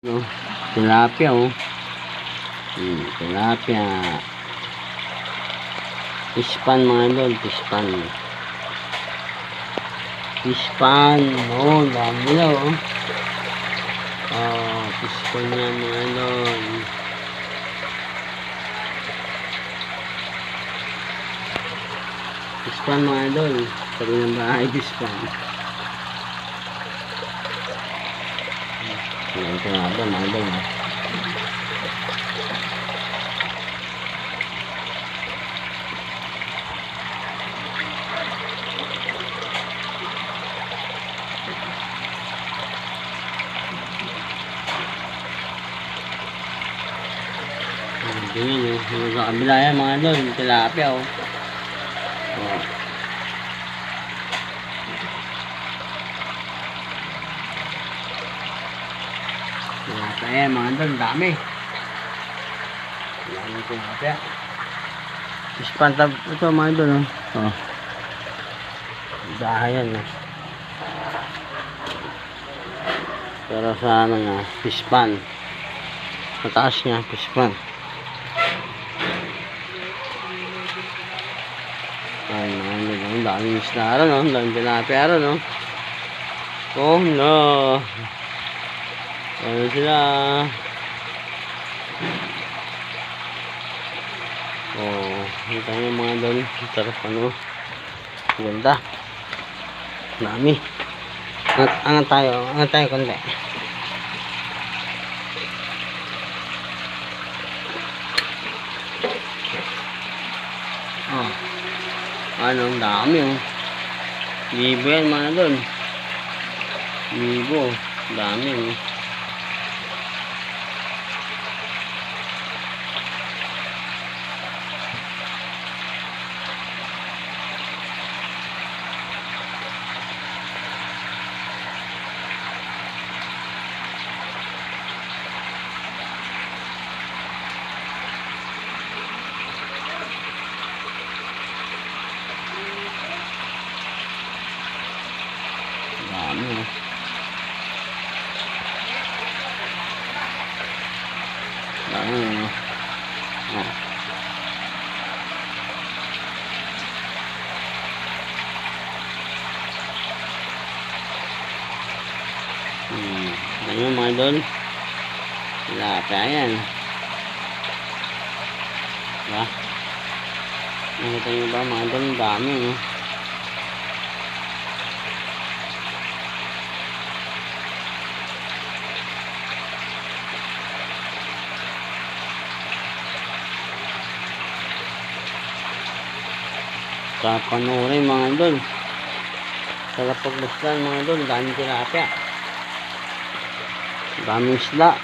No, tilapia oh. Tilapia. Fish pan mga idol, fish pan. Fish pan, oh, dami na oh. Oh, fish pan na mga idol. Fish pan mga idol. Sabi ng bahay, fish pan. Ito nga ba mga idol. Ganyan oh. Sa kabila yan mga idol, tilapia oh. Oh. Tilapia yan mga idol, dami. Dami tilapia. Fish pan ito mga idol oh. Oh. Bahayan oh. Pero sa ano nga, fish pan. Mataas niya, fish pan. Ay, ang daming isda ron, no? Ang daming tilapia ron, no? Oh, no! Ano sila? Oh, ito yung mga doon. Sarap, ano? Ganda. Dami. Angat tayo konti. Oh. Ano, ang dami oh. Libo yan mga doon. Libo. Dami oh. Dami oh. Dami oh. Oh. Dami mga idol. Tilapia yan. Diba? Nakita nyo ba mga idol? Dami oh. Sa panurin mga idol. Sa lapag-luslan mga idol. Daming tilapia. Daming isda.